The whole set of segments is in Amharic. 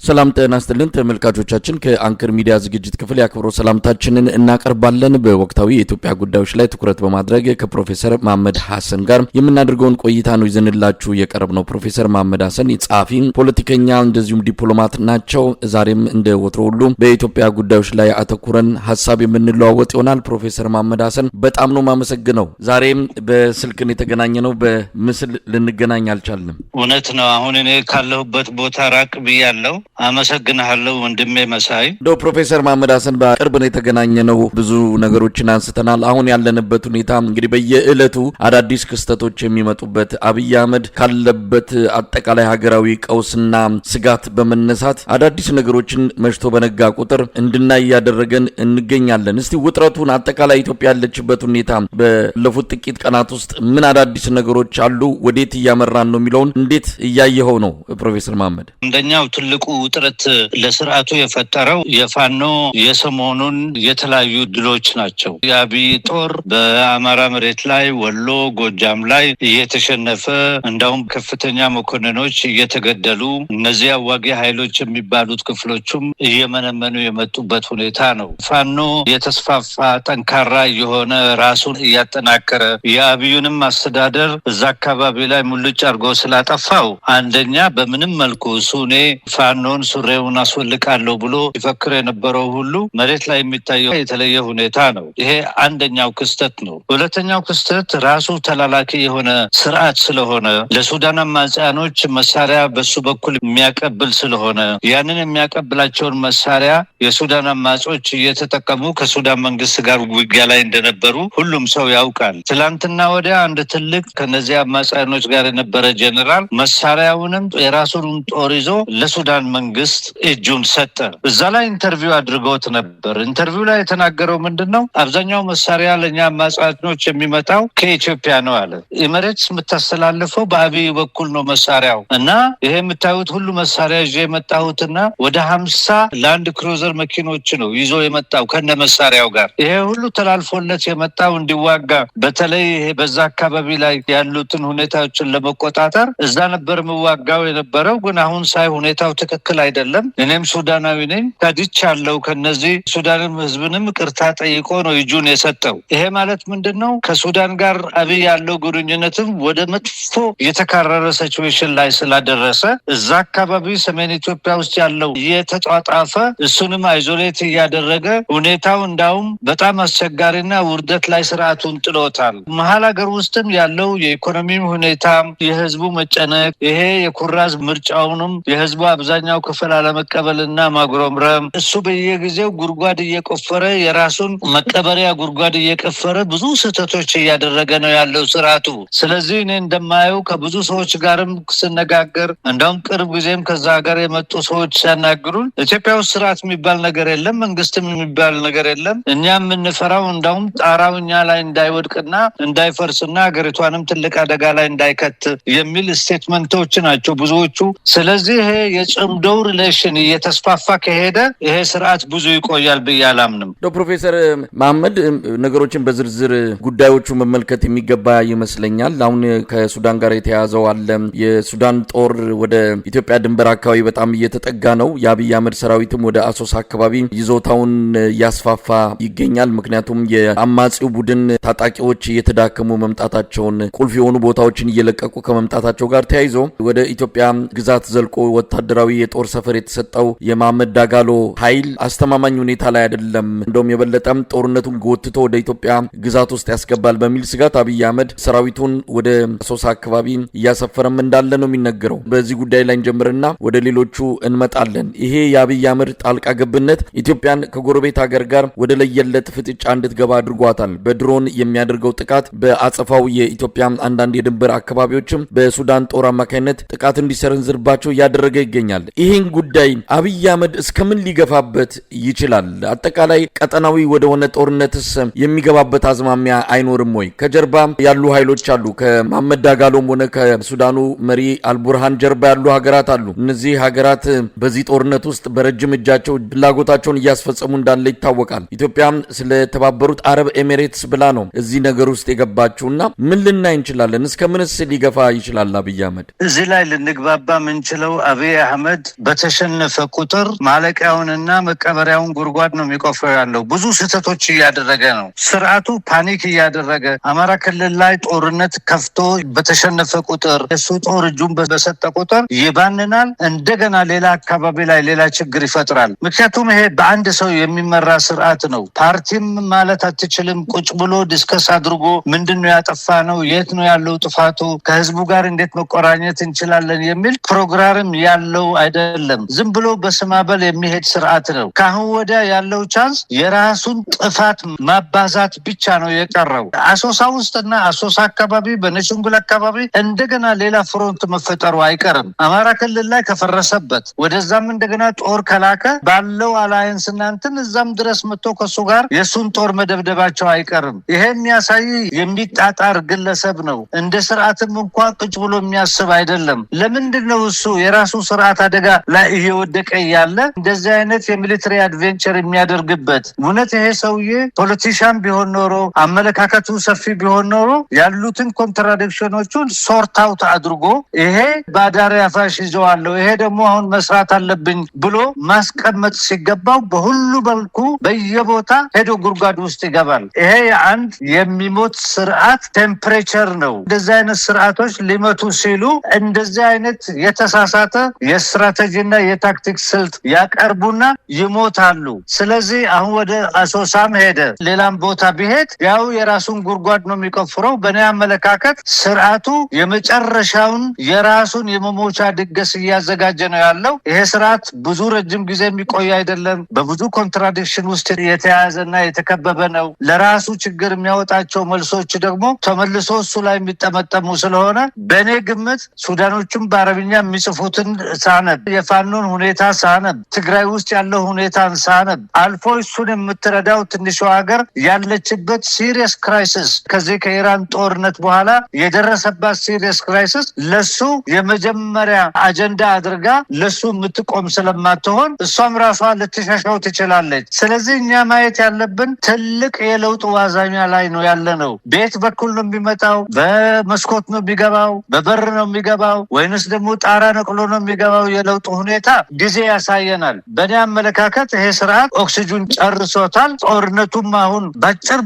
ሰላም ጤና ይስጥልን ተመልካቾቻችን ከአንከር ሚዲያ ዝግጅት ክፍል ያክብሮ ሰላምታችንን እናቀርባለን። በወቅታዊ የኢትዮጵያ ጉዳዮች ላይ ትኩረት በማድረግ ከፕሮፌሰር መሐመድ ሐሰን ጋር የምናደርገውን ቆይታ ነው ይዘንላችሁ የቀረብነው። ፕሮፌሰር መሐመድ ሐሰን ጸሐፊ፣ ፖለቲከኛ እንደዚሁም ዲፕሎማት ናቸው። ዛሬም እንደ ወትሮ ሁሉ በኢትዮጵያ ጉዳዮች ላይ አተኩረን ሐሳብ የምንለዋወጥ ይሆናል። ፕሮፌሰር መሐመድ ሐሰን በጣም ነው ማመሰግነው። ዛሬም በስልክን የተገናኘነው በምስል ልንገናኝ አልቻልንም። እውነት ነው። አሁን እኔ ካለሁበት ቦታ ራቅ ብያለሁ። አመሰግናለሁ ወንድሜ መሳይ። ፕሮፌሰር መሐመድ ሐሰን በቅርብ ነው የተገናኘነው። ብዙ ነገሮችን አንስተናል። አሁን ያለንበት ሁኔታ እንግዲህ በየዕለቱ አዳዲስ ክስተቶች የሚመጡበት አብይ አህመድ ካለበት አጠቃላይ ሀገራዊ ቀውስና ስጋት በመነሳት አዳዲስ ነገሮችን መሽቶ በነጋ ቁጥር እንድናይ ያደረገን እንገኛለን። እስቲ ውጥረቱን አጠቃላይ ኢትዮጵያ ያለችበት ሁኔታ ባለፉት ጥቂት ቀናት ውስጥ ምን አዳዲስ ነገሮች አሉ፣ ወዴት እያመራን ነው የሚለውን እንዴት እያየኸው ነው ፕሮፌሰር መሐመድ? እንደኛው ትልቁ ውጥረት ለስርዓቱ የፈጠረው የፋኖ የሰሞኑን የተለያዩ ድሎች ናቸው። የአብይ ጦር በአማራ መሬት ላይ ወሎ፣ ጎጃም ላይ እየተሸነፈ እንዳውም ከፍተኛ መኮንኖች እየተገደሉ እነዚህ አዋጊ ኃይሎች የሚባሉት ክፍሎቹም እየመነመኑ የመጡበት ሁኔታ ነው። ፋኖ የተስፋፋ ጠንካራ የሆነ ራሱን እያጠናከረ የአብዩንም አስተዳደር እዛ አካባቢ ላይ ሙልጭ አድርጎ ስላጠፋው አንደኛ በምንም መልኩ ሱኔ ፋኖን ሱሬውን አስወልቃለሁ ብሎ ይፈክር የነበረው ሁሉ መሬት ላይ የሚታየው የተለየ ሁኔታ ነው። ይሄ አንደኛው ክስተት ነው። ሁለተኛው ክስተት ራሱ ተላላኪ የሆነ ስርዓት ስለሆነ ለሱዳን አማጽያኖች መሳሪያ በሱ በኩል የሚያቀብል ስለሆነ ያንን የሚያቀብላቸውን መሳሪያ የሱዳን አማጾች እየተጠቀሙ ከሱዳን መንግስት ጋር ውጊያ ላይ እንደነበሩ ሁሉም ሰው ያውቃል። ትላንትና ወዲያ አንድ ትልቅ ከነዚህ አማጽያኖች ጋር የነበረ ጄኔራል መሳሪያውንም የራሱን ጦር ይዞ ለሱዳን መንግስት እጁን ሰጠ። እዛ ላይ ኢንተርቪው አድርገውት ነበር። ኢንተርቪው ላይ የተናገረው ምንድነው? አብዛኛው መሳሪያ ለኛ አማጽያኖች የሚመጣው ከኢትዮጵያ ነው አለ። ኤሚሬትስ የምታስተላልፈው በአብይ በኩል ነው መሳሪያው እና ይሄ የምታዩት ሁሉ መሳሪያ ይዤ የመጣሁትና ወደ 50 ላንድ ክሩዘር መኪኖች ነው ይዞ የመጣው ከነ መሳሪያው ጋር። ይሄ ሁሉ ተላልፎለት የመጣው እንዲዋጋ በተለይ ይሄ በዛ አካባቢ ላይ ያሉትን ሁኔታዎችን ለመቆጣጠር እዛ ነበር መዋጋው የነበረው። ግን አሁን ሳይ ሁኔታው ትክክል አይደለም። እኔም ሱዳናዊ ነኝ፣ ታድቻለሁ። ከነዚህ ሱዳንም ህዝብንም ቅርታ ጠይቆ ነው እጁን የሰጠው። ይሄ ማለት ምንድነው? ከሱዳን ጋር አብይ ያለው ግንኙነትም ወደ መጥፎ የተካረረ ሲቹዌሽን ላይ ስላደረሰ እዛ አካባቢ ሰሜን ኢትዮጵያ ውስጥ ያለው የተጧጣፈ እሱንም አይዞሌት እያደረገ ሁኔታው እንዳውም በጣም አስቸጋሪና ውርደት ላይ ስርዓቱን ጥሎታል። መሀል ሀገር ውስጥም ያለው የኢኮኖሚ ሁኔታ፣ የህዝቡ መጨነቅ፣ ይሄ የኩራዝ ምርጫውንም የህዝቡ አብዛኛው ክፍል አለመቀበልና ማጉረምረም፣ እሱ በየጊዜው ጉድጓድ እየቆፈረ የራሱን መቀበሪያ ጉድጓድ እየቆፈረ ብዙ ስህተቶች እያደረገ ነው ያለው ስርዓቱ። ስለዚህ እኔ እንደማየው ከብዙ ሰዎች ጋርም ስነጋገር እንዳውም ቅርብ ጊዜም ከዛ ሀገር የመጡ ሰዎች ሲያናግሩን ኢትዮጵያ ውስጥ ስርዓት የሚባል ነገር የለም፣ መንግስትም የሚባል ነገር የለም። እኛ የምንፈራው እንዳውም ጣራው እኛ ላይ እንዳይወድቅና እንዳይፈርስና ሀገሪቷንም ትልቅ አደጋ ላይ እንዳይከት የሚል ስቴትመንቶች ናቸው ብዙዎቹ። ስለዚህ ይሄ የጽምዶው ሪሌሽን እየተስፋፋ ከሄደ ይሄ ስርዓት ብዙ ይቆያል ብዬ አላምንም። ፕሮፌሰር መሐመድ ነገሮችን በዝርዝር ጉዳዮቹ መመልከት የሚገባ ይመስለኛል። አሁን ከሱዳን ጋር የተያዘው አለ። የሱዳን ጦር ወደ ኢትዮጵያ ድንበር አካባቢ በጣም እየተጠጋ ነው። የአብይ አህመድ ሰራዊትም ወደ አሶሳ አካባቢ ይዞታውን እያስፋፋ ይገኛል። ምክንያቱም የአማጺው ቡድን ታጣቂዎች እየተዳከሙ መምጣታቸውን፣ ቁልፍ የሆኑ ቦታዎችን እየለቀቁ ከመምጣታቸው ጋር ተያይዞ ወደ ኢትዮጵያ ግዛት ዘልቆ ወታደራዊ የጦር ሰፈር የተሰጠው የመሐመድ ዳጋሎ ኃይል አስተማማኝ ሁኔታ ላይ አይደለም፣ እንደውም የበለጠም ጦርነቱን ጎትቶ ወደ ኢትዮጵያ ግዛት ውስጥ ያስገባል በሚል ስጋት አብይ አህመድ ሰራዊቱን ወደ አሶሳ አካባቢ እያሰፈረም እንዳለ ነው የሚነገረው። በዚህ ጉዳይ ላይ እንጀምርና ወደ ሌሎቹ እንመጣለን። ይሄ የአብይ አህመድ ጣልቃ ገብነት ኢትዮጵያን ከጎረቤት ሀገር ጋር ወደ ለየለት ፍጥጫ እንድትገባ አድርጓታል። በድሮን የሚያደርገው ጥቃት በአጸፋው የኢትዮጵያ አንዳንድ የድንበር አካባቢዎችም በሱዳን ጦር አማካይነት ጥቃት እንዲሰነዝርባቸው እያደረገ ይገኛል። ይህን ጉዳይ አብይ አህመድ እስከምን ሊገፋበት ይችላል? አጠቃላይ ቀጠናዊ ወደሆነ ጦርነትስ የሚገባበት አዝማሚያ አይኖርም ወይ? ከጀርባ ያሉ ኃይሎች አሉ። ከመሐመድ ዳጋሎም ሆነ ከሱዳኑ መሪ አልቡርሃን ጀርባ ያሉ ሀገራት አሉ። እነዚህ ሀገራት በዚህ ጦርነት ውስጥ በረጅም እጃቸው ፍላጎታቸውን እያስፈጸሙ እንዳለ ይታወቃል። ኢትዮጵያ ስለተባበሩት አረብ ኤሚሬትስ ብላ ነው እዚህ ነገር ውስጥ የገባችውና ምን ልናይ እንችላለን? እስከምንስ ሊገፋ ይችላል አብይ አህመድ? እዚህ ላይ ልንግባባ ምንችለው አብይ አህመድ በተሸነፈ ቁጥር ማለቂያውንና መቀበሪያውን ጉድጓድ ነው የሚቆፍረው ያለው። ብዙ ስህተቶች እያደረገ ነው። ስርዓቱ ፓኒክ እያደረገ አማራ ክልል ላይ ጦርነት ከፍቶ በተሸነፈ ቁጥር እሱ ጦር እጁን በሰጠ ቁጥር ይባንናል። እንደገና ሌላ አካባቢ ላይ ሌላ ችግር ይፈጥራል። ምክንያቱም ይሄ በአንድ ሰው የሚመራ ስርዓት ነው። ፓርቲም ማለት አትችልም። ቁጭ ብሎ ዲስከስ አድርጎ ምንድን ነው ያጠፋ ነው፣ የት ነው ያለው ጥፋቱ፣ ከህዝቡ ጋር እንዴት መቆራኘት እንችላለን የሚል ፕሮግራም ያለው አይደለም። ዝም ብሎ በስማበል የሚሄድ ስርዓት ነው። ከአሁን ወዲያ ያለው ቻንስ የራሱን ጥፋት ማባዛት ብቻ ነው የቀረው። አሶሳ ውስጥና አሶሳ አካባቢ በነሽንጉል አካባቢ እንደገና ሌላ ፍሮንት መፈጠሩ አይቀርም። አማራ ክልል ላይ ከፈረሰበት ወደዛም እንደገና ጦር ከላከ ባለው አላየንስ እናንተን እዛም ድረስ መጥቶ ከሱ ጋር የሱን ጦር መደብደባቸው አይቀርም። ይሄ የሚያሳይ የሚጣጣር ግለሰብ ነው። እንደ ስርዓትም እንኳን ቁጭ ብሎ የሚያስብ አይደለም። ለምንድን ነው እሱ የራሱ ስርዓት አደጋ ላይ እየወደቀ ያለ እንደዚህ አይነት የሚሊተሪ አድቬንቸር የሚያደርግበት? እውነት ይሄ ሰውዬ ፖለቲሻን ቢሆን ኖሮ አመለካከቱ ሰፊ ቢሆን ኖሮ ያሉትን ኮንትራዲክሽኖቹን ሶርት አውት አድርጎ ይሄ ባዳሪ አፋሽ ይዘዋለሁ፣ ይሄ ደግሞ አሁን መስራት አለብኝ ብሎ ማስቀመጥ ሲገባው በሁሉ መልኩ በየቦታ ሄዶ ጉድጓድ ውስጥ ይገባል። ይሄ የአንድ የሚሞት ስርዓት ቴምፕሬቸር ነው። እንደዚህ አይነት ስርዓቶች ሊመቱ ሲሉ እንደዚህ አይነት የተሳሳተ የስትራቴጂና የታክቲክ ስልት ያቀርቡና ይሞታሉ። ስለዚህ አሁን ወደ አሶሳም ሄደ፣ ሌላም ቦታ ቢሄድ ያው የራሱን ጉድጓድ ነው የሚቆፍረው። በእኔ አመለካከት ስርዓቱ የመጨረሻውን የራሱን የመሞቻ ድግስ እያዘጋጀ ነው ያለው። ይሄ ስርዓት ብዙ ረጅም ጊዜ የሚቆይ አይደለም። በብዙ ኮንትራዲክሽን ውስጥ የተያያዘና የተከበበ ነው። ለራሱ ችግር የሚያወጣቸው መልሶች ደግሞ ተመልሶ እሱ ላይ የሚጠመጠሙ ስለሆነ በእኔ ግምት ሱዳኖቹም በአረብኛ የሚጽፉትን ሳነብ፣ የፋኖን ሁኔታ ሳነብ፣ ትግራይ ውስጥ ያለው ሁኔታን ሳነብ፣ አልፎ እሱን የምትረዳው ትንሿ ሀገር ያለችበት ሲሪየስ ክራይሲስ ከዚህ ከኢራን ጦርነት በኋላ የደረሰባት ሲሪየስ ክራይሲስ ለሱ የመጀመሪያ አጀንዳ አድርጋ ለሱ የምትቆም ስለማትሆን እሷም ራሷ ልትሻሻው ትችላለች። ስለዚህ እኛ ማየት ያለብን ትልቅ የለውጥ ዋዛኛ ላይ ነው ያለ ነው። ቤት በኩል ነው የሚመጣው፣ በመስኮት ነው የሚገባው፣ በበር ነው የሚገባው፣ ወይንስ ደግሞ ጣራ ነቅሎ ነው የሚገባው? የለውጡ ሁኔታ ጊዜ ያሳየናል። በእኔ አመለካከት ይሄ ስርዓት ኦክሲጅን ጨርሶታል። ጦርነቱም አሁን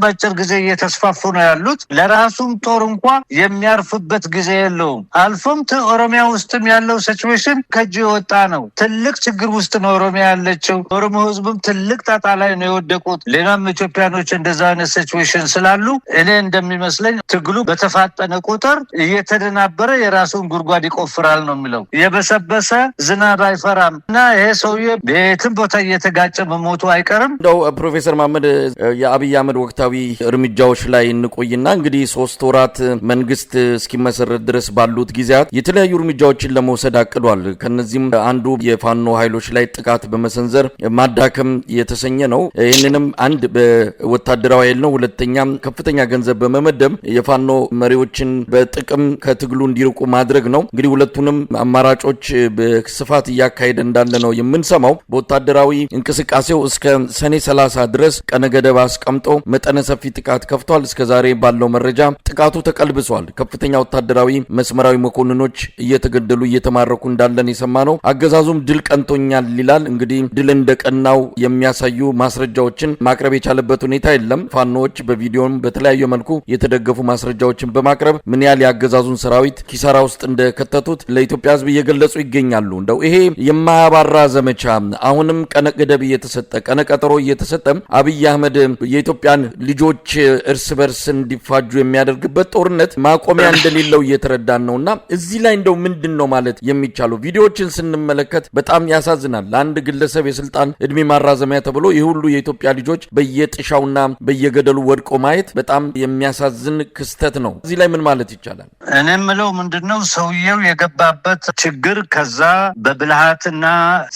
ባጭር ጊዜ እየተስፋፉ ነው ያሉት። ለራሱም ጦር እንኳ የሚያርፍበት ጊዜ የለውም። አልፎም ኦሮሚያ ውስጥም ያለው ሲቹዌሽን ከእጅ የወጣ ነው። ትልቅ ችግር ውስጥ ነው ኦሮሚያ ያለችው። ኦሮሞ ህዝብም ትልቅ ጣጣ ላይ ነው የወደቁት። ሌላም ኢትዮጵያኖች እንደዛ አይነት ሲቹዌሽን ስላሉ እኔ እንደሚመስለኝ ትግሉ በተፋጠነ ቁጥር እየተደናበረ የራሱን ጉድጓድ ይቆፍራል ነው የሚለው። የበሰበሰ ዝናብ አይፈራም እና ይሄ ሰውዬ ቤትም ቦታ እየተጋጨ መሞቱ አይቀርም። እንደው ፕሮፌሰር መሐመድ የአብይ አህመድ ወቅታዊ እርምጃዎች ላይ እንቆይና እንግዲህ 3 ወራት መንግስት እስኪመሰረት ድረስ ባሉት ጊዜያት የተለያዩ እርምጃዎችን ለመውሰድ አቅዷል። ከነዚህም አንዱ የፋኖ ኃይሎች ላይ ጥቃት በመሰንዘር ማዳከም የተሰኘ ነው። ይህንንም አንድ በወታደራዊ ኃይል ነው፣ ሁለተኛም ከፍተኛ ገንዘብ በመመደብ የፋኖ መሪዎችን በጥቅም ከትግሉ እንዲርቁ ማድረግ ነው። እንግዲህ ሁለቱንም አማራጮች በስፋት እያካሄደ እንዳለ ነው የምንሰማው። በወታደራዊ እንቅስቃሴው እስከ ሰኔ 30 ድረስ ቀነ ገደብ አስቀምጦ መጠነ ሰፊ ጥቃት ከፍቷል። እስከ ዛሬ ባለው መረጃ ጥቃቱ ተቀልብሷል። ከፍተኛ ወታደራዊ መስመራዊ መኮንኖች እየተገደሉ እየተማረኩ እንዳለን የሰማነው። አገዛዙም ድል ቀንቶኛል ይላል። እንግዲህ ድል እንደቀናው የሚያሳዩ ማስረጃዎችን ማቅረብ የቻለበት ሁኔታ የለም። ፋኖዎች በቪዲዮም በተለያዩ መልኩ የተደገፉ ማስረጃዎችን በማቅረብ ምን ያህል ያገዛዙን ሰራዊት ኪሳራ ውስጥ እንደከተቱት ለኢትዮጵያ ሕዝብ እየገለጹ ይገኛሉ። እንደው ይሄ የማያባራ ዘመቻ አሁንም ቀነ ገደብ እየተሰጠ ቀነ ቀጠሮ እየተሰጠ አብይ አህመድ የኢትዮጵያን ልጆች እርስ በርስ እንዲፋጁ የሚያደርግበት ጦርነት ማቆሚያ እንደሌለው እየተረዳን ነውና እዚህ ላይ እንደው ምንድን ነው ማለት የሚቻለው? ቪዲዮዎችን ስንመለከት በጣም ያሳዝናል። ለአንድ ግለሰብ የስልጣን እድሜ ማራዘሚያ ተብሎ ይህ ሁሉ የኢትዮጵያ ልጆች በየጥሻውና በየገደሉ ወድቆ ማየት በጣም የሚያሳዝን ክስተት ነው። እዚህ ላይ ምን ማለት ይቻላል? እኔ የምለው ምንድነው ሰውየው የገባበት ችግር ከዛ በብልሃትና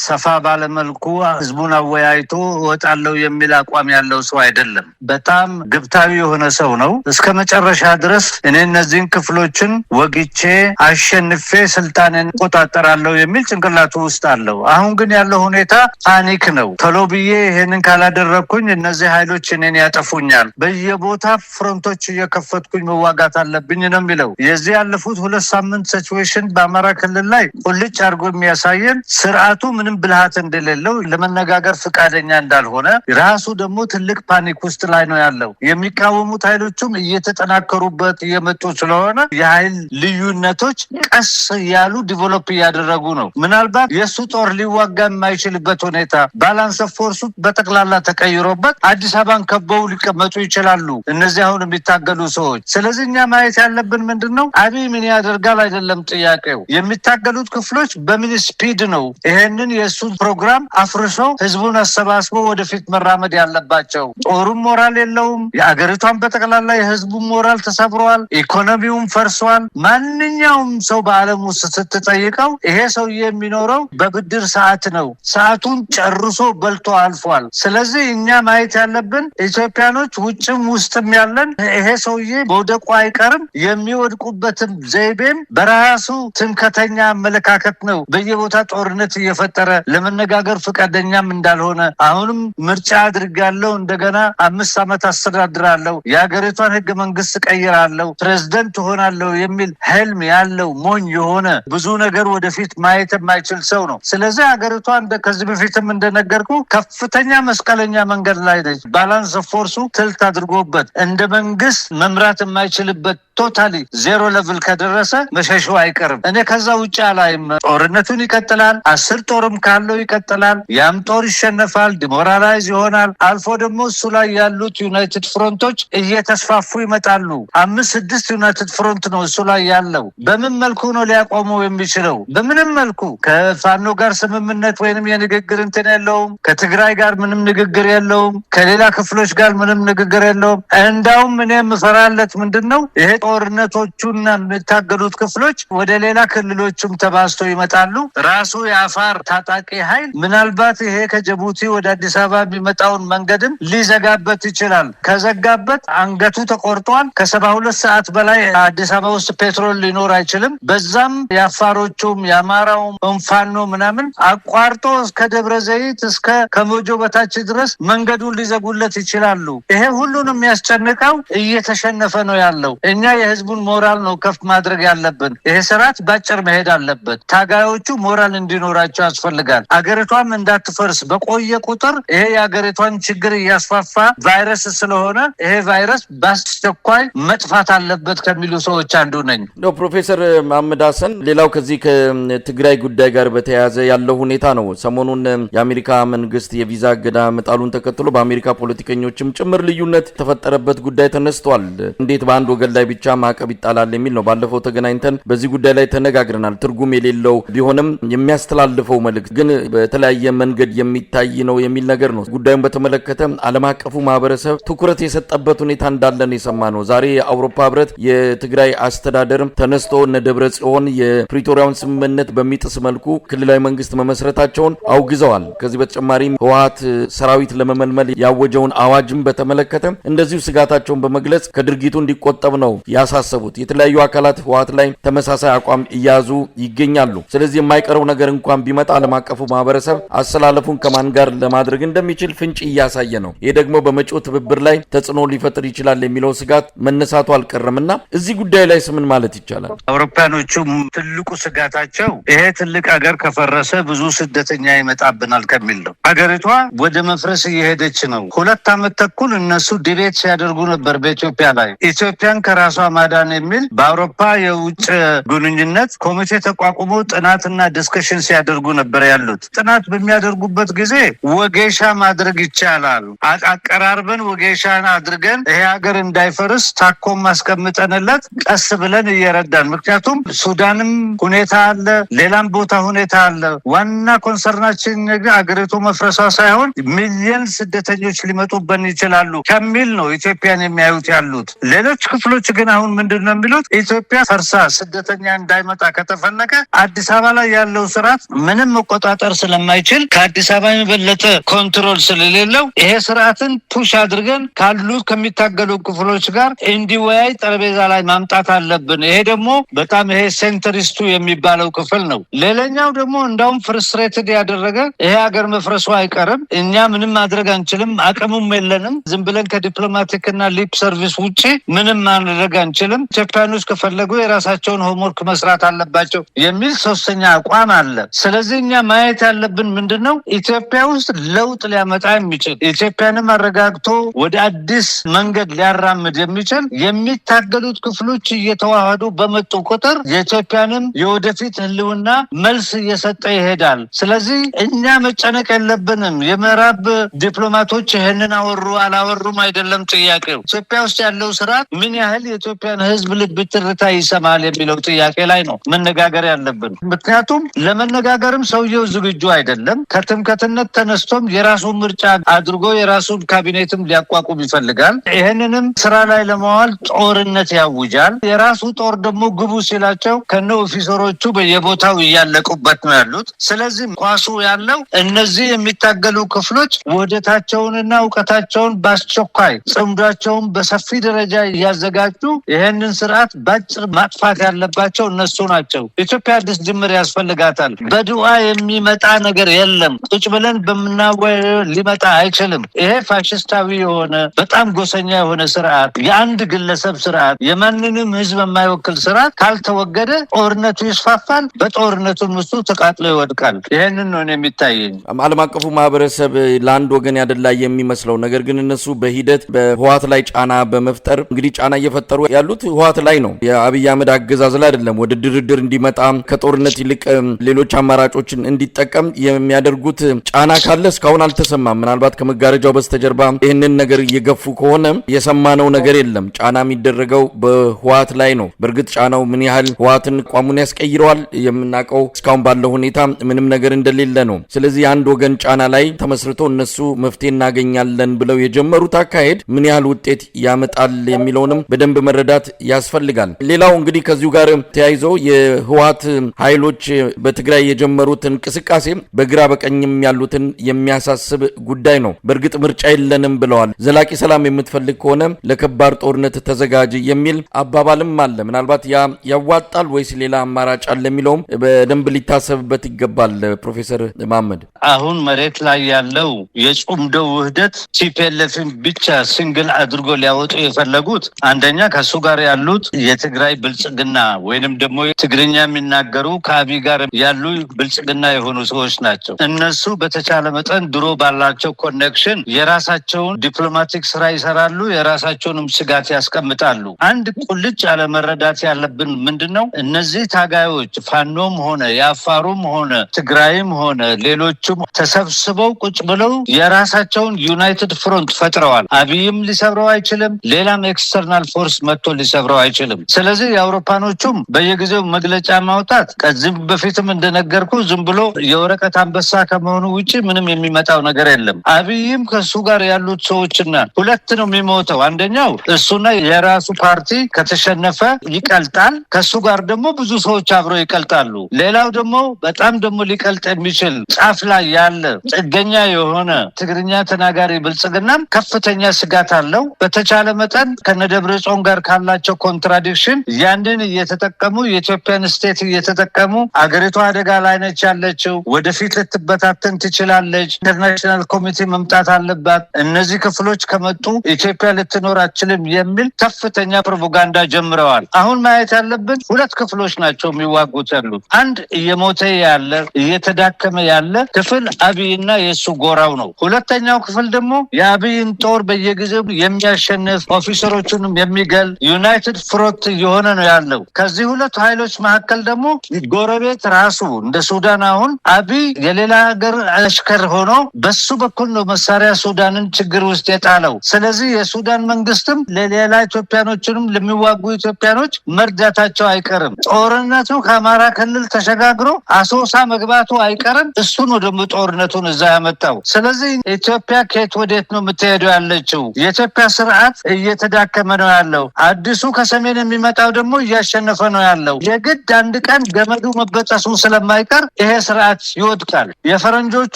ሰፋ ባለመልኩ ህዝቡን አወያይቶ እወጣለሁ የሚል አቋም ያለው ሰው አይደለም። በጣም ግብታዊ የሆነ ሰው ነው። እስከ መጨረሻ ድረስ እኔ እነዚህን ክፍሎችን ወግቼ አሸንፌ ስልጣንን ቆጣጠራለሁ የሚል ጭንቅላቱ ውስጥ አለው። አሁን ግን ያለው ሁኔታ ፓኒክ ነው። ቶሎ ብዬ ይሄንን ካላደረግኩኝ እነዚህ ኃይሎች እኔን ያጠፉኛል፣ በየቦታ ፍሮንቶች እየከፈትኩኝ መዋጋት አለብኝ ነው የሚለው። የዚህ ያለፉት 2 ሳምንት ሲቹዌሽን በአማራ ክልል ላይ ቁልጭ አድርጎ የሚያሳይ የሚያሳየን ስርዓቱ ምንም ብልሃት እንደሌለው ለመነጋገር ፈቃደኛ እንዳልሆነ ራሱ ደግሞ ትልቅ ፓኒክ ውስጥ ላይ ነው ያለው። የሚቃወሙት ኃይሎችም እየተጠናከሩበት እየመጡ ስለሆነ የኃይል ልዩነቶች ቀስ ያሉ ዲቨሎፕ እያደረጉ ነው። ምናልባት የሱ ጦር ሊዋጋ የማይችልበት ሁኔታ ባላንስ ኦፍ ፎርሱ በጠቅላላ ተቀይሮበት አዲስ አበባን ከበው ሊቀመጡ ይችላሉ እነዚህ አሁን የሚታገሉ ሰዎች። ስለዚህ እኛ ማየት ያለብን ምንድነው አብይ ምን ያደርጋል አይደለም ጥያቄው። የሚታገሉት ክፍሎች በምን ስፒድ ነው ይሄንን የሱን ፕሮግራም አፍርሰው ህዝቡን አሰባስበው ወደፊት መራመድ ያለባቸው። ጦሩም ሞራል የለውም፣ የአገሪቷን በጠቅላላ የህዝቡ ሞራል ተሰብሯል፣ ኢኮኖሚውም ፈርሷል። ማንኛውም ሰው በአለም ውስጥ ስትጠይቀው ይሄ ሰውዬ የሚኖረው በብድር ሰዓት ነው። ሰዓቱን ጨርሶ በልቶ አልፏል። ስለዚህ እኛ ማየት ያለብን ኢትዮጵያኖች ውጭም ውስጥም ያለን ይሄ ሰውዬ መውደቁ አይቀርም፣ የሚወድቁበትም ዘይቤም በራሱ ትምከተኛ አመለካከት ነው። በየቦታ ጦርነት እየፈጠረ ለመነጋገር ፈቃደኛም እንዳልሆነ አሁንም ምርጫ አድርጋለሁ እንደገና 5 ዓመት አስተዳድራለሁ የሀገሪቷን ህገ መንግስት ቀይራለሁ ፕሬዝዳንት ሆናለሁ የሚል ህልም ያለው ሞኝ የሆነ ብዙ ነገር ወደፊት ማየት የማይችል ሰው ነው። ስለዚህ ሀገሪቷ ከዚህ በፊትም እንደነገርኩ ከፍተኛ መስቀለኛ መንገድ ላይ ነች። ባላንስ ፎርሱ ትልት አድርጎበት እንደ መንግስት መምራት የማይችልበት ቶታሊ ዜሮ ሌቭል ከደረሰ መሸሹ አይቀርም። እኔ ከዛ ውጭ አላይም። ጦርነቱን ይቀጥላል። 10 ጦርም ካለው ይቀጥላል። ያም ጦር ይሸነፋል፣ ዲሞራላይዝ ይሆናል። አልፎ ደግሞ እሱ ላይ ያሉት ዩናይትድ ፍሮንቶች እየተስፋፉ ይመጣሉ። 5-6 ዩናይትድ ፍሮንት ነው እሱ ላይ ያለው። በምን መልኩ ነው ሊያቆመው የሚችለው? በምንም መልኩ ከፋኖ ጋር ስምምነት ወይንም የንግግር እንትን የለውም። ከትግራይ ጋር ምንም ንግግር የለውም። ከሌላ ክፍሎች ጋር ምንም ንግግር የለውም። እንዳውም እኔ የምፈራለት ምንድነው ይሄ ጦርነቶቹና የሚታገሉት ክፍሎች ወደ ሌላ ክልሎችም ተባዝተው ይመጣሉ። ራሱ የአፋር ታጣቂ ኃይል ምናልባት ይሄ ከጅቡቲ ወደ አዲስ አበባ የሚመጣውን መንገድም ሊዘጋበት ይችላል። ከዘጋበት አንገቱ ተቆርጧል። ከ72 ሰዓት በላይ አዲስ አበባ ውስጥ ፔትሮል ሊኖር አይችልም። በዛም የአፋሮቹም የአማራውም እንፋኖ ምናምን አቋርጦ እስከ ደብረ ዘይት እስከ ከሞጆ በታች ድረስ መንገዱን ሊዘጉለት ይችላሉ። ይሄ ሁሉንም የሚያስጨንቀው እየተሸነፈ ነው ያለው። እኛ የህዝቡን ሞራል ነው ከፍ ማድረግ ያለብን። ይሄ ስርዓት ባጭር መሄድ አለበት። ታጋዮቹ ሞራል እንዲኖራቸው ያስፈልጋል። አገሪቷም እንዳትፈርስ በቆየ ቁጥር ይሄ የአገሪቷን ችግር እያስፋፋ ቫይረስ ስለሆነ ይሄ ቫይረስ በአስቸኳይ መጥፋት አለበት ከሚሉ ሰዎች አንዱ ነኝ። ፕሮፌሰር መሐመድ ሀሰን፣ ሌላው ከዚህ ከትግራይ ጉዳይ ጋር በተያያዘ ያለው ሁኔታ ነው። ሰሞኑን የአሜሪካ መንግስት የቪዛ እገዳ መጣሉን ተከትሎ በአሜሪካ ፖለቲከኞችም ጭምር ልዩነት የተፈጠረበት ጉዳይ ተነስቷል። እንዴት በአንድ ወገን ላይ ብቻ ማዕቀብ ይጣላል የሚል ነው። ባለፈው ተገናኝተን በዚህ ጉዳይ ላይ ተነጋግረናል። ትርጉም የሌለው ቢሆንም የሚያስተላልፈው መልእክት ግን በተለያየ መንገድ የሚታይ ነው የሚል ነገር ነው። ጉዳዩን በተመለከተ ዓለም አቀፉ ማህበረሰብ ትኩረት የሰጠበት ሁኔታ እንዳለን የሰማነው። ዛሬ የአውሮፓ ህብረት የትግራይ አስተዳደር ተነስቶ እነ ደብረ ጽዮን የፕሪቶሪያውን ስምምነት በሚጥስ መልኩ ክልላዊ መንግስት መመስረታቸውን አውግዘዋል። ከዚህ በተጨማሪም ህወሓት ሰራዊት ለመመልመል ያወጀውን አዋጅም በተመለከተ እንደዚሁ ስጋታቸውን በመግለጽ ከድርጊቱ እንዲቆጠብ ነው ያሳሰቡት። የተለያዩ አካላት ህወሓት ላይ ተመሳሳይ አቋም እያያዙ ይገኛሉ። ስለዚህ የማይቀረው ነገር እንኳን ቢመጣ ዓለም አቀፉ ማህበረሰብ አሰላለፉን ከማን ጋር ለማድረግ እንደሚችል ፍንጭ እያሳየ ነው። ይህ ደግሞ በመጪው ትብብር ላይ ተጽዕኖ ሊፈጥር ይችላል የሚለው ስጋት መነሳቱ አልቀረምና እዚህ ጉዳይ ላይ ስምን ማለት ይቻላል? አውሮፓኖቹ ትልቁ ስጋታቸው ይሄ ትልቅ ሀገር ከፈረሰ ብዙ ስደተኛ ይመጣብናል ከሚል ነው። ሀገሪቷ ወደ መፍረስ እየሄደች ነው። 2 ዓመት ተኩል እነሱ ዲቤት ሲያደርጉ ነበር በኢትዮጵያ ላይ ኢትዮጵያን ከራሷ ማዳን የሚል በአውሮፓ የውጭ ግንኙነት ኮሚቴ ተቋቁሞ ጥናትና ዲስከሽን ሲያደርጉ ነበር ያሉት። ጥናት በሚያደርጉበት ጊዜ ወጌሻ ማድረግ ይቻላል፣ አቀራርበን ወጌሻን አድርገን ይሄ ሀገር እንዳይፈርስ ታኮም ማስቀምጠንለት ቀስ ብለን እየረዳን። ምክንያቱም ሱዳንም ሁኔታ አለ፣ ሌላም ቦታ ሁኔታ አለ። ዋና ኮንሰርናችን ነገር አገሪቱ መፍረሷ ሳይሆን ሚሊዮን ስደተኞች ሊመጡብን ይችላሉ ከሚል ነው ኢትዮጵያን የሚያዩት ያሉት። ሌሎች ክፍሎች ግን አሁን ምንድነው የሚሉት? ኢትዮጵያ ፈርሳ ስደተኛ እንዳይመጣ ከተፈለገ አዲስ አበባ ላይ ያለው ስርዓት ምንም መቆጣጠር ስለማይችል ከአዲስ አበባ የበለጠ ኮንትሮል ስለሌለው ይሄ ስርዓትን ፑሽ አድርገን ካሉት ከሚታገሉ ክፍሎች ጋር እንዲወያይ ጠረጴዛ ላይ ማምጣት አለብን። ይሄ ደግሞ በጣም ይሄ ሴንተሪስቱ የሚባለው ክፍል ነው። ሌላኛው ደግሞ እንዳውም ፍርስትሬትድ ያደረገ ይሄ ሀገር መፍረሱ አይቀርም፣ እኛ ምንም ማድረግ አንችልም፣ አቅሙም የለንም፣ ዝም ብለን ከዲፕሎማቲክና ሊፕ ሰርቪስ ውጪ ምንም ማድረግ አንችልም፣ ኢትዮጵያኖች ከፈለጉ የራሳቸውን ሆምወርክ መስራት አለባቸው የሚል ሶስተኛ አቋም አለ። ስለዚህ እኛ ማየት ያለብን ምንድነው ኢትዮጵያ ውስጥ ለውጥ ሊያመጣ የሚችል ኢትዮጵያንም አረጋግቶ ወደ አዲስ መንገድ ሊያራምድ የሚችል የሚታገሉት ክፍሎች እየተዋሃዱ በመጡ ቁጥር የኢትዮጵያንም የወደፊት ህልውና መልስ እየሰጠ ይሄዳል። ስለዚህ እኛ መጨነቅ የለብንም። የምዕራብ ዲፕሎማቶች ይህንን አወሩ አላወሩም አይደለም ጥያቄው። ኢትዮጵያ ውስጥ ያለው ስርዓት ምን ያህል የኢትዮጵያን ህዝብ ልብ ትርታ ይሰማል የሚለው ጥያቄ ላይ ነው መነጋገር ያለብን። ምክንያቱም ለመነጋገርም ሰውየው ዝግጁ አይደለም። ከትምከትነት ተነስቶም የራሱን ምርጫ አድርጎ የራሱን ካቢኔትም ሊያቋቁም ይፈልጋል። ይህንንም ስራ ላይ ለማዋል ጦርነት ያውጃል። የራሱ ጦር ደግሞ ግቡ ሲላቸው ከነ ኦፊሰሮቹ በየቦታው እያለቁበት ነው ያሉት። ስለዚህ ኳሱ ያለው እነዚህ የሚታገሉ ክፍሎች ወደታቸውንና እውቀታቸውን በአስቸኳይ ጽምዷቸውን በሰፊ ደረጃ እያዘጋጁ ይህንን ስርዓት ባጭር ማጥፋት ያለባቸው እነሱ ናቸው። ኢትዮጵያ አዲስ ጅምር ያስፈልጋታል። በዱዓ የሚመጣ ነገር የለም። ቁጭ ብለን በምናወያየው ሊመጣ አይችልም። ይሄ ፋሽስታዊ የሆነ በጣም ጎሰኛ የሆነ ስርዓት፣ የአንድ ግለሰብ ስርዓት፣ የማንንም ህዝብ የማይወክል ስርዓት ካልተወገደ ጦርነቱ ይስፋፋል። በጦርነቱም ውስጡ ተቃጥሎ ይወድቃል። ይሄንን ነው የሚታየኝ። ዓለም አቀፉ ማህበረሰብ ለአንድ ወገን ያደላ የሚመስለው ነገር ግን እነሱ በሂደት በህወሓት ላይ ጫና በመፍጠር እንግዲህ ጫና እየፈጠሩ ያሉት ህወሓት ላይ ነው። የአብይ አህመድ አገዛዝ ላይ አይደለም። ወደ ድርድር እንዲመጣ ከጦርነት ይልቅ ሌሎች አማራጮችን እንዲጠቀም የሚያደርጉት ጫና ካለ እስካሁን አልተሰማም። ምናልባት ከመጋረጃው በስተጀርባ ይህንን ነገር እየገፉ ከሆነ የሰማነው ነገር የለም። ጫና የሚደረገው በህወሓት ላይ ነው። በእርግጥ ጫናው ምን ያህል ህወሓትን ቋሙን ያስቀይረዋል የምናውቀው እስካሁን ባለው ሁኔታ ምንም ነገር እንደሌለ ነው። ስለዚህ አንድ ወገን ጫና ላይ ተመስርቶ እነሱ መፍትሄ እናገኛለን ብለው የጀመሩት አካሄድ ምን ያህል ውጤት ያመጣል የሚለውንም በደንብ መረዳት ያስፈልጋል። ሌላው እንግዲህ ከዚሁ ጋር ተያይዞ የህወሓት ኃይሎች በትግራይ የጀመሩት እንቅስቃሴ በግራ በቀኝም ያሉትን የሚያሳስብ ጉዳይ ነው። በእርግጥ ምርጫ የለንም ብለዋል። ዘላቂ ሰላም የምትፈልግ ከሆነ ለከባድ ጦርነት ተዘጋጅ የሚል አባባልም አለ። ምናልባት ያ ያዋጣል ወይስ ሌላ አማራጭ አለ የሚለውም በደንብ ሊታሰብበት ይገባል። ፕሮፌሰር መሐመድ አሁን መሬት ላይ ያለው የጹምደው ውህደት ቲፒኤልኤፍን ብቻ ሲንግል አድርጎ ሊያወጡ የፈለጉት አንደኛ ከሱ ጋር ያሉት የትግራይ ብልጽግና ወይንም ደግሞ ትግርኛ የሚናገሩ ከአብይ ጋር ያሉ ብልጽግና የሆኑ ሰዎች ናቸው። እነሱ በተቻለ መጠን ድሮ ባላቸው ኮኔክሽን የራሳቸውን ዲፕሎማቲክ ስራ ይሰራሉ፣ የራሳቸውንም ስጋት ያስቀምጣሉ። አንድ ቁልጭ ያለ መረዳት ያለብን ምንድነው እነዚህ ታጋዮች ፋኖም ሆነ የአፋሩም ሆነ ትግራይም ሆነ ሌሎቹም ተሰብስበው ቁጭ ብለው የራሳቸውን ዩናይትድ ፍሮንት ፈጥረዋል። አብይም ሊሰብረው አይችልም፣ ሌላም ኤክስተርናል ፎርስ መጥቶ ሊሰብረው አይችልም። ስለዚህ የአውሮፓኖቹም በየጊዜው መግለጫ ማውጣት ከዚህም በፊትም እንደነገርኩ ዝም ብሎ የወረቀት አንበሳ ከመሆኑ ውጭ ምንም የሚመጣው ነገር የለም። አብይም ከሱ ጋር ያሉት ሰዎችና ሁለት ነው የሚሞተው። አንደኛው እሱና የራሱ ፓርቲ ከተሸነፈ ይቀልጣል፣ ከሱ ጋር ደግሞ ብዙ ሰዎች አብረው ይቀልጣሉ። ሌላው ደግሞ በጣም ደግሞ ሊቀልጥ የሚችል ጫፍ ላይ ያለ ጥገኛ የሆነ ትግርኛ ተናጋሪ ብልጽግናም ከፍተኛ ስጋት አለው። በተቻለ መጠን ከነደብረጽዮን ጋር ካላቸው ኮንትራዲክሽን ያንን እየተጠቀሙ የኢትዮጵያን ስቴት እየተጠቀሙ አገሪቷ አደጋ ላይ ነች ያለችው፣ ወደፊት ልትበታተን ትችላለች፣ ኢንተርናሽናል ኮሚቴ መምጣት አለባት፣ እነዚህ ክፍሎች ከመጡ ኢትዮጵያ ልትኖር አትችልም የሚል ከፍተኛ ፕሮፓጋንዳ ጀምረዋል። አሁን ማየት ያለብን ሁለት ክፍሎች ናቸው የሚዋጉት ያሉት። አንድ እየሞተ ያለ እየተዳከመ ያለ ክፍል አብይና የሱ ጎራው ነው። ሁለተኛው ክፍል ደግሞ የአብይን ጦር በየጊዜው የሚያሸንፍ ኦፊሰሮቹንም የሚገል ዩናይትድ ፍሮንት እየሆነ ነው ያለው። ከዚህ ሁለት ኃይሎች መካከል ደግሞ ጎረቤት ራሱ እንደ ሱዳን አሁን አብይ የሌላ ሀገር አሽከር ሆኖ በሱ በኩል ነው መሳሪያ ሱዳንን ችግር ውስጥ የጣለው። ስለዚህ የሱዳን መንግስትም ለሌላ ኢትዮጵያኖችንም ለሚዋጉ ኢትዮጵያኖች መርዳታቸው አይቀርም። ጦርነቱ ከአማራ ክልል ተሸጋግሮ አሶሳ መግባቱ አይቀርም። እሱ ነው ደግሞ ጦርነቱን እዛ ያመጣው። ስለዚህ ኢትዮጵያ ከየት ወዴት ነው የምትሄደው ያለችው? የኢትዮጵያ ስርዓት እየተዳከመ ነው ያለው። አዲሱ ከሰሜን የሚመጣው ደግሞ እያሸነፈ ነው ያለው። የግድ አንድ ቀን ገመዱ መበጠሱ ስለማይቀር ይሄ ስርዓት ይወድቃል። የፈረንጆቹ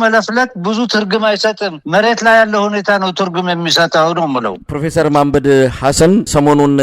መለፍለት ብዙ ትርጉም አይሰጥም። መሬት ላይ ያለው ሁኔታ ነው ትርጉም የሚሰጠው ነው የምለው። ፕሮፌሰር መሐመድ ሐሰን ሰሞኑን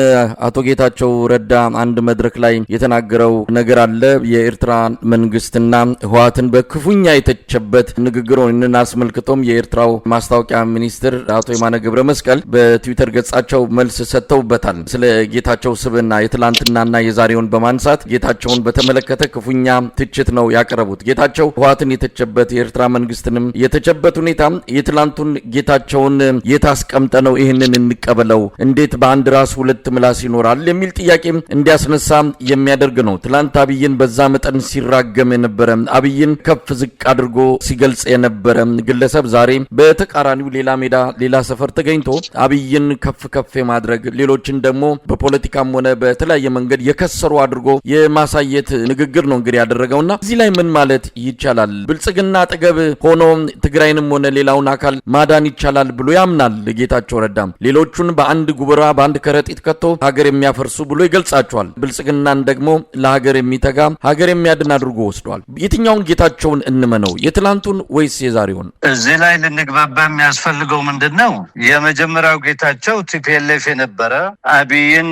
አቶ ጌታቸው ረዳ አንድ መድረክ ላይ የተናገረው ነገር አለ። የኤርትራ መንግስትና ህወሓትን በክፉኛ የተቸበት ንግግሩን አስመልክቶም የኤርትራው ማስታወቂያ ሚኒስትር አቶ የማነ ገብረ መስቀል በትዊተር ገጻቸው መልስ ሰጥተውበታል። ይታወሳል። ስለ ጌታቸው ስብዕና የትላንትናና የዛሬውን በማንሳት ጌታቸውን በተመለከተ ክፉኛ ትችት ነው ያቀረቡት። ጌታቸው ህወሓትን የተቸበት የኤርትራ መንግስትንም የተቸበት ሁኔታ የትላንቱን ጌታቸውን የታስቀምጠ ነው ይህንን እንቀበለው እንዴት በአንድ ራስ ሁለት ምላስ ይኖራል የሚል ጥያቄ እንዲያስነሳ የሚያደርግ ነው። ትላንት አብይን በዛ መጠን ሲራገም የነበረ አብይን ከፍ ዝቅ አድርጎ ሲገልጽ የነበረ ግለሰብ ዛሬ በተቃራኒው ሌላ ሜዳ ሌላ ሰፈር ተገኝቶ አብይን ከፍ የማድረግ ሌሎችን ደግሞ በፖለቲካም ሆነ በተለያየ መንገድ የከሰሩ አድርጎ የማሳየት ንግግር ነው እንግዲህ ያደረገውና እዚህ ላይ ምን ማለት ይቻላል? ብልጽግና አጠገብ ሆኖ ትግራይንም ሆነ ሌላውን አካል ማዳን ይቻላል ብሎ ያምናል ጌታቸው ረዳም። ሌሎቹን በአንድ ጉብራ በአንድ ከረጢት ከቶ ሀገር የሚያፈርሱ ብሎ ይገልጻቸዋል። ብልጽግናን ደግሞ ለሀገር የሚተጋ ሀገር የሚያድን አድርጎ ወስዷል። የትኛውን ጌታቸውን እንመነው? የትላንቱን ወይስ የዛሬውን? እዚህ ላይ ልንግባባ የሚያስፈልገው ምንድነው? የመጀመሪያው ጌታቸው ቲፒኤልኤፍ የነበረ አብይን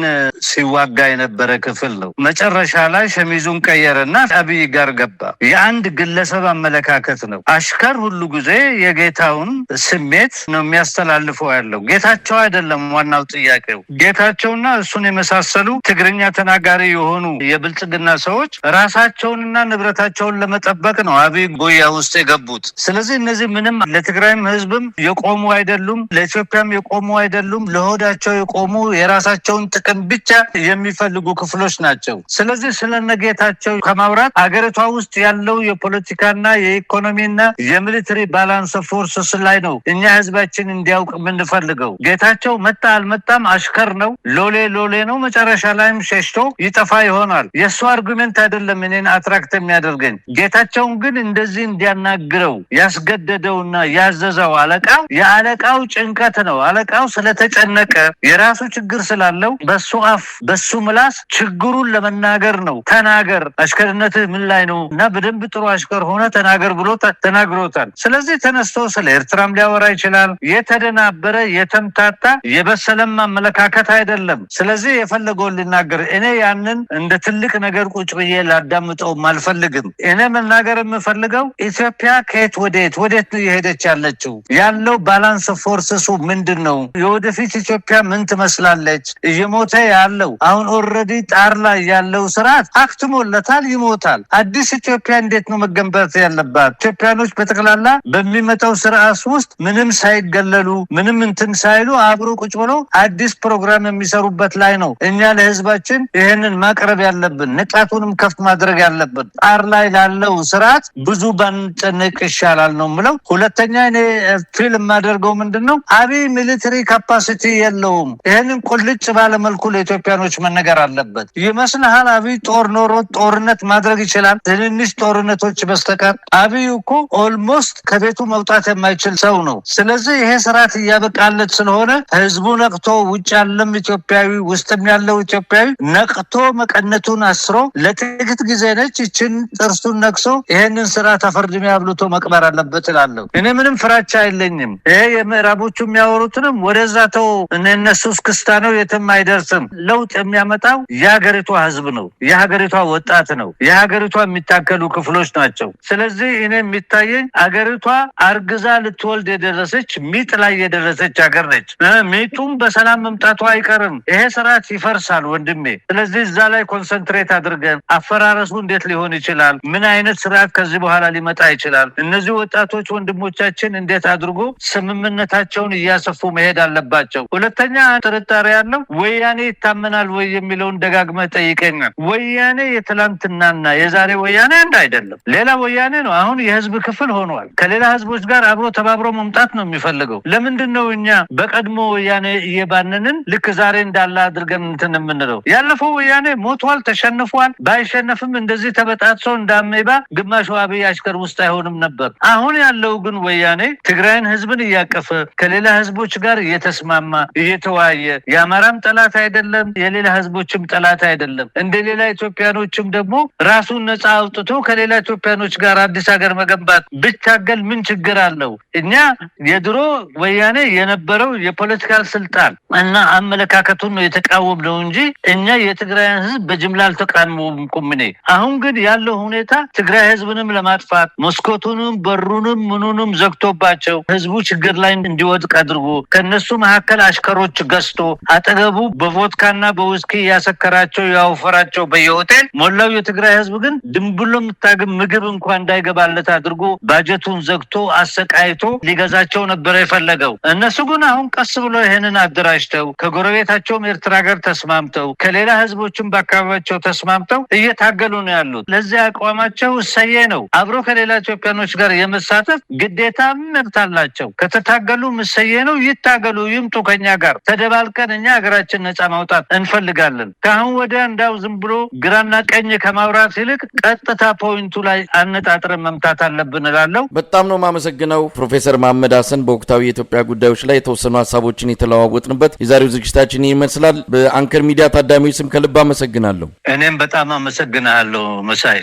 ሲዋጋ የነበረ ክፍል ነው። መጨረሻ ላይ ሸሚዙን ቀየረና አብይ ጋር ገባ። የአንድ ግለሰብ አመለካከት ነው። አሽከር ሁሉ ጊዜ የጌታውን ስሜት ነው የሚያስተላልፈው ያለው ጌታቸው አይደለም። ዋናው ጥያቄው ጌታቸውና እሱን የመሳሰሉ ትግርኛ ተናጋሪ የሆኑ የብልጽግና ሰዎች ራሳቸውንና ንብረታቸውን ለመጠበቅ ነው አብይ ጎያ ውስጥ የገቡት። ስለዚህ እነዚህ ምንም ለትግራይም ህዝብም የቆሙ አይደሉም፣ ለኢትዮጵያም የቆሙ አይደሉም። ለሆዳቸው የቆሙ የራሳቸውን ጥቅም ብቻ የሚፈልጉ ክፍሎች ናቸው። ስለዚህ ስለነጌታቸው ከማውራት አገሪቷ ውስጥ ያለው የፖለቲካና የኢኮኖሚና የሚሊተሪ ባላንስ ፎርስስ ላይ ነው እኛ ህዝባችን እንዲያውቅ የምንፈልገው። ጌታቸው መጣ አልመጣም አሽከር ነው፣ ሎሌ ነው። መጨረሻ ላይም ሸሽቶ ይጠፋ ይሆናል። የእሱ አርጉሜንት አይደለም እኔን አትራክት የሚያደርገኝ። ጌታቸውን ግን እንደዚህ እንዲያናግረው ያስገደደውና ያዘዘው አለቃው የአለቃው ጭንቀት ነው። አለቃው ስለተጨነቀ የራሱ ችግር ስላለው በሱ አፍ በሱ ምላስ ችግሩን ለመናገር ነው። ተናገር፣ አሽከርነትህ ምን ላይ ነው እና በደንብ ጥሩ አሽከር ሆነ ተናገር ብሎ ተናግሮታል። ስለዚህ ተነስቶ ስለ ኤርትራም ሊያወራ ይችላል። የተደናበረ የተምታታ የበሰለም አመለካከት አይደለም። ስለዚህ የፈለገውን ሊናገር። እኔ ያንን እንደ ትልቅ ነገር ቁጭ ብዬ ላዳምጠውም አልፈልግም። እኔ መናገር የምፈልገው ኢትዮጵያ ከየት ወዴት ነው የሄደች ያለችው? ያለው ባላንስ ፎርስሱ ምንድን ነው? የወደፊት ኢትዮጵያ ምን ትመስላለች? እየሞተ ያለው አሁን ኦልሬዲ ጣር ላይ ያለው ስርዓት አክትሞለታል፣ ይሞታል። አዲስ ኢትዮጵያ እንዴት ነው መገንባት ያለባት? ኢትዮጵያኖች በጠቅላላ በሚመጣው ስርዓት ውስጥ ምንም ሳይገለሉ ምንም እንትን ሳይሉ አብሮ ቁጭ ብሎ አዲስ ፕሮግራም የሚሰሩበት ላይ ነው እኛ ለህዝባችን ይሄንን ማቅረብ ያለብን፣ ንቃቱንም ከፍ ማድረግ ያለብን። ጣር ላይ ላለው ስርዓት ብዙ ባንጨነቅ ይሻላል ነው የምለው። ሁለተኛ እኔ ፊልም ማደርገው ምንድነው አብይ ሚሊተሪ ካፓሲቲ የለውም። ይሄንን ቁልጭ ባለ መልኩ ለኢትዮጵያኖች መነገር አለበት። ይመስልሃል አብይ ጦር ኖሮ ጦርነት ማድረግ ይችላል? ትንንሽ ጦርነቶች በስተቀር አብይ እኮ ኦልሞስት ከቤቱ መውጣት የማይችል ሰው ነው። ስለዚህ ይሄ ስርዓት እያበቃለት ስለሆነ ህዝቡ ነቅቶ፣ ውጭ ያለም ኢትዮጵያዊ ውስጥም ያለው ኢትዮጵያዊ ነቅቶ መቀነቱን አስሮ ለጥቂት ጊዜ ነች ይችን ጥርሱን ነቅሶ ይሄንን ስርዓት አፈርድሜ አብልቶ መቅበር አለበት እላለሁ። እኔ ምንም ፍራቻ አይለኝም። ይሄ የምዕራቦቹ የሚያወሩትንም ወደዛ ተው፣ እነሱ እስክስታ ነው፣ የትም አይደርስም። ለውጥ የሚያመጣው የሀገሪቷ ህዝብ ነው፣ የሀገሪቷ ወጣት ነው፣ የሀገሪቷ የሚታከሉ ክፍሎች ናቸው። ስለዚህ እኔ የሚታየኝ አገሪቷ አርግዛ ልትወልድ የደረሰች ሚጥ ላይ የደረሰች ሀገር ነች። ሚጡም በሰላም መምጣቷ አይቀርም። ይሄ ስርዓት ይፈርሳል ወንድሜ። ስለዚህ እዛ ላይ ኮንሰንትሬት አድርገን አፈራረሱ እንዴት ሊሆን ይችላል? ምን አይነት ስርዓት ከዚህ በኋላ ሊመጣ ይችላል? እነዚህ ወጣቶች ወንድሞቻችን እንዴት አድርጎ ስምምነታቸውን እያሰፉ መሄድ አለባቸው። ሁለተኛ ጥርጣሬ ያለው ወያኔ ይታመናል ወይ የሚለውን ደጋግመህ ጠይቀኛል። ወያኔ የትላንትናና የዛሬ ወያኔ አንድ አይደለም። ሌላ ወያኔ ነው። አሁን የህዝብ ክፍል ሆኗል። ከሌላ ህዝቦች ጋር አብሮ ተባብሮ መምጣት ነው የሚፈልገው። ለምንድን ነው እኛ በቀድሞ ወያኔ እየባነንን ልክ ዛሬ እንዳለ አድርገን እንትን የምንለው? ያለፈው ወያኔ ሞቷል፣ ተሸንፏል። ባይሸነፍም እንደዚህ ተበጣጥሶ እንዳሜባ ግማሹ አብይ አሽከር ውስጥ አይሆንም ነበር። አሁን ያለው ግን ወያኔ ትግራይን ህዝብን እያቀፈ ከሌላ ህዝቦች ጋር እየተስማማ እየተወያየ የአማራም ጠላት አይደለም፣ የሌላ ህዝቦችም ጠላት አይደለም። እንደ ሌላ ኢትዮጵያኖችም ደግሞ ራሱን ነፃ አውጥቶ ከሌላ ኢትዮጵያኖች ጋር አዲስ ሀገር መገንባት ብታገል ምን ችግር አለው? እኛ የድሮ ወያኔ የነበረው የፖለቲካል ስልጣን እና አመለካከቱን ነው የተቃወም ነው እንጂ እኛ የትግራይን ህዝብ በጅምላ አልተቃወምኩም። እኔ አሁን ግን ያለው ሁኔታ ትግራይ ህዝብንም ለማጥፋት መስኮቱንም በሩንም ምኑንም ዘግቶባቸው ህዝቡ ችግር ላይ እንዲወድቅ አድርጎ ከነሱ መካከል አሽከሮች ገዝቶ አጠገቡ በቮድካና በውስኪ ያሰከራቸው ያወፈራቸው በየሆቴል ሞላው የትግራይ ህዝብ ግን ድንብሎ ምታግም ምግብ እንኳን እንዳይገባለት አድርጎ ባጀቱን ዘግቶ አሰቃይቶ ሊገዛቸው ነበር የፈለገው። እነሱ ግን አሁን ቀስ ብሎ ይሄንን አደራጅተው ከጎረቤታቸውም ኤርትራ ጋር ተስማምተው ከሌላ ህዝቦችም በአካባቢያቸው ተስማምተው እየታገሉ ነው ያሉት። ለዚህ አቋማቸው እሰየ ነው። አብሮ ከሌላ ኢትዮጵያኖች ጋር የመሳተፍ ግዴታ መብት አላቸው። ከተታገሉ እሰየ ነው። ይታገሉ፣ ይምጡ ከኛ ጋር ተደባልቀን እኛ ሀገራችን ነጻ ማውጣት እንፈልጋለን። ከአሁን ወዲያ እንዳው ዝም ብሎ ግራና ቀኝ ከማውራት ይልቅ ቀጥታ ፖይንቱ ላይ አነጣጥረን መምታት አለብን እላለሁ። በጣም ነው የማመሰግነው ፕሮፌሰር መሐመድ ሀሰን። በወቅታዊ የኢትዮጵያ ጉዳዮች ላይ የተወሰኑ ሀሳቦችን የተለዋወጥንበት የዛሬው ዝግጅታችን ይመስላል። በአንከር ሚዲያ ታዳሚዎች ስም ከልብ አመሰግናለሁ። እኔም በጣም አመሰግናለሁ መሳይ።